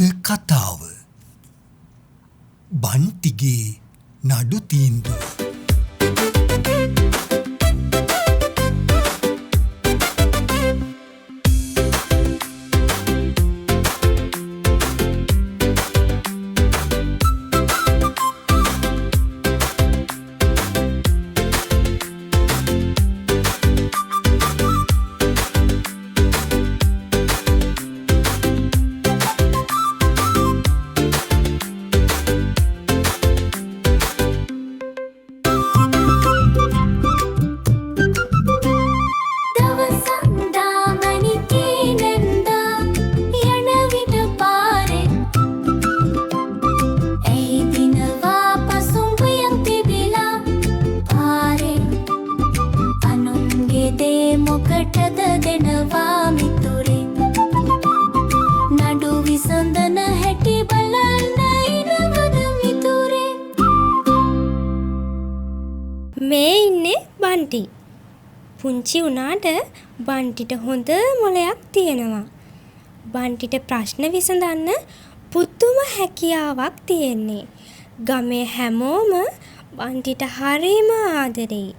අද කතාව බන්ටිගේ නඩු තීන්දුව. මේ ඉන්නේ බන්ටි. පුංචි වුණාට බන්ටිට හොඳ මොලයක් තියෙනවා. බන්ටිට ප්‍රශ්න විසඳන්න පුදුම හැකියාවක් තියෙන්නේ. ගමේ හැමෝම බන්ටිට හරිම ආදරෙයි.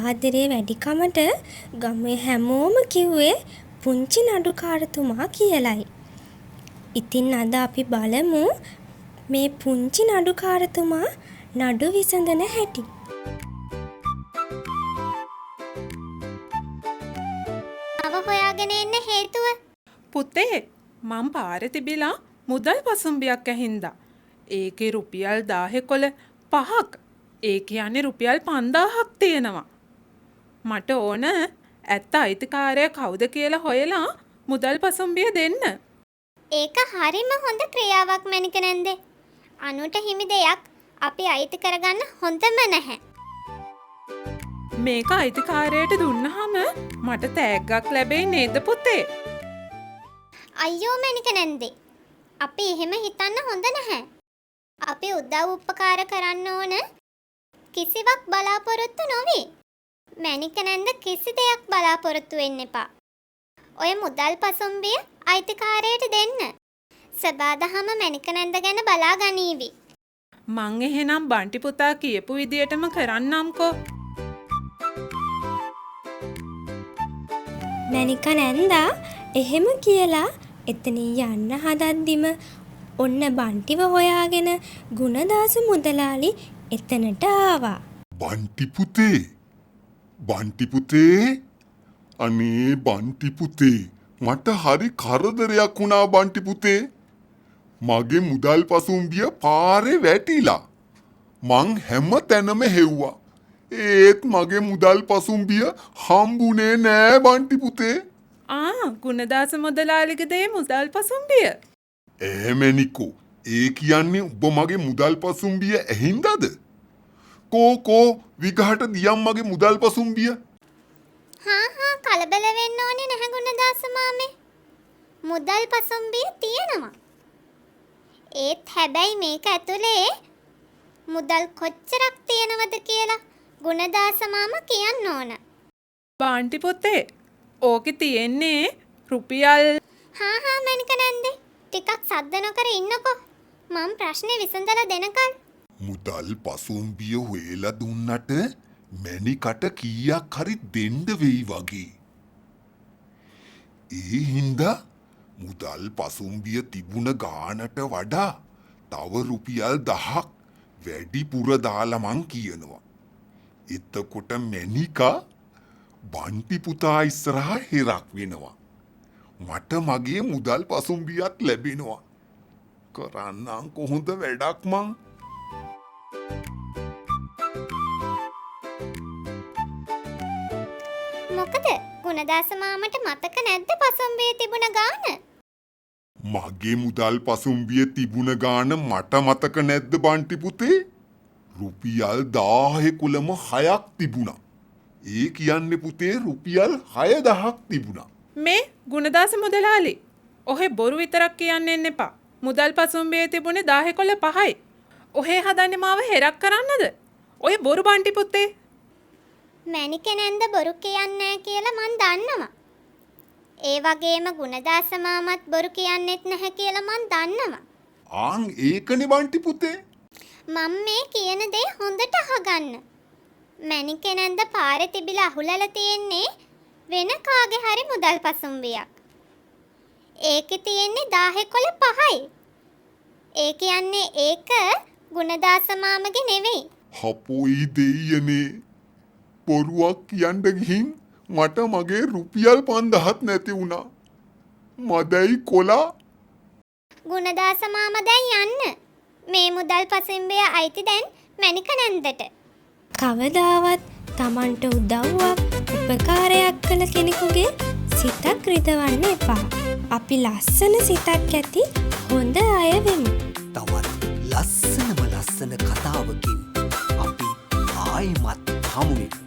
ආදරේ වැඩිකමට ගමේ හැමෝම කිව්වේ පුංචි නඩුකාරතුමා කියලයි. ඉතින් අද අපි බලමු මේ පුංචි නඩුකාරතුමා නඩු විසඳන හැටි. හොයාගෙන එන්න හේතුව පුතේ මං පාරේ තිබිලා මුදල් පසුම්බියක් ඇහින්දා. ඒකේ රුපියල් 10,5ක්. ඒ කියන්නේ රුපියල් 5000ක් තියෙනවා. මට ඕන ඇත්ත අයිතිකාරයා කවුද කියලා හොයලා මුදල් පසුම්බිය දෙන්න. ඒක හරිම හොඳ ක්‍රියාවක් මැනික නැන්දේ. අනුට හිමි දෙයක් අපි අයිති කරගන්න හොඳම නැහැ. මේක අයිතිකාරයට දුන්නහම මට තෑග්ගක් ලැබෙයි නේද පුතේ? අයියෝ මැනික නැන්දේ. අපි එහෙම හිතන්න හොඳ නැහැ. අපි උදව් උපකාර කරන්න ඕන කිසිවක් බලාපොරොත්තු නොවේ. මැනික නැන්ද කිසි දෙයක් බලාපොරොත්තු වෙන්න එපා. ඔය මුදල් පසුම්බිය අයිතිකාරයට දෙන්න. සබාදහම මැනික නැන්ද ගැන බලා ගනීවි. මං එහෙනම් බන්ටි පුතා කියපු විදියටම කරන්නම්කෝ. මැනික නැන්දා එහෙම කියලා එතනින් යන්න හදද්දිම ඔන්න බන්ටිව හොයාගෙන ගුණදාස මුදලාලි එතනට ආවා. බන්ටි පුතේ අනේ බන්ටි පුතේ මට හරි කරදරයක් වුණා බන්ටි පුතේ. මගේ මුදල් පසුම්බිය පාරේ වැටිලා. මං හැම තැනම හෙව්වා. ඒත් මගේ මුදල් පසුම්බිය හම්බුනේ නෑ බන්ටි පුතේ. ගුණදාස මුදලාලිගේ දේ මුදල් පසුම්බිය. එහෙමනිකෝ. ඒ කියන්නේ ඔබ මගේ මුදල් පසුම්බිය ඇහින්දාද? කෝ විගහට දියම් මගේ මුදල් පසුම්බිය. හා කලබල වෙන්න ඕනේ නැහැ ගුණදාස මාමේ. මුදල් පසුම්බිය තියෙනවා. ඒත් හැබැයි මේක ඇතුලේ මුදල් කොච්චරක් තියෙනවද කියලා ගුණදාස මාමා කියන්න ඕන. බන්ටි පුතේ ඕකේ තියෙන්නේ රුපියල්. හා මැනික නැන්දේ ටිකක් සද්ද නොකර ඉන්නකෝ. මම ප්‍රශ්නේ විසඳලා දෙනකල්. මුදල් පසුම්බිය හොයලා දුන්නට මැනිකට කීයක් හරි දෙන්න වෙයි වගේ. ඒ හින්දා මුදල් පසුම්බිය තිබුණ ගානට වඩා තව රුපියල් 1000ක් වැඩිපුර දාලා මං කියනවා. එතකොට මැනිකා බන්ටි පුතා ඉස්සරහා හිරක් වෙනවා. මට මගේ මුදල් පසුම්බියත් ලැබෙනවා. කරන්නම් කොහොඳ වැඩක් මං. මොකද ගුණදාස මාමට මතක නැද්ද පසුම්බිය තිබුණ ගාන? මගේ මුදල් පසුම්බිය තිබුණ ගාන මට මතක නැද්ද බන්ටි පුතේ? රුපියල් 10,000කුලම 6ක් තිබුණා. ඒ කියන්නේ පුතේ රුපියල් 6,000ක් තිබුණා. මේ ගුණදාස මුදලාලි ඔහෙ බොරු විතරක් කියන්න එන්න එපා. මුදල් පසුම්බියේ තිබුණේ 10,5යි. ඔහෙ හදන්නේ මාව හෙරක් කරන්නද? ඔය බොරු බන්ටි පුතේ. මැනික නැන්ද බොරු කියන්නේ නැහැ කියලා මං දන්නවා. ඒ වගේම ගුණදාස මාමත් බොරු කියන්නෙත් නැහැ කියලා මං දන්නවා. ආන් ඒකනේ බන්ටි පුතේ. මම මේ කියන දේ හොඳට අහගන්න. මැනිකේ නැන්ද පාරේ තිබිලා අහුලලා තියෙන්නේ වෙන කාගේ හරි මුදල් පසුම්බියක්. ඒකේ තියෙන්නේ 10 කොළ 5යි. ඒ කියන්නේ ඒක ගුණදාස මාමගේ නෙවෙයි. හපොයි දෙයියනේ. බොරුවක් කියන්න ගිහින් මට මගේ රුපියල් 5000ක් නැති වුණා. මදයි කොලා. ගුණදාස මාමා දැන් යන්න. මේ මුදල් පසුම්බිය අයිති දැන් මැනික නැන්දට. කවදාවත් Tamanට උදව්වක් උපකාරයක් කළ කෙනෙකුගේ සිතක් රිදවන්න එපා. අපි ලස්සන සිතක් ඇති හොඳ අය වෙමු. තවත් ලස්සනම ලස්සන කතාවකින් අපි ආයිමත් හමුවෙමු.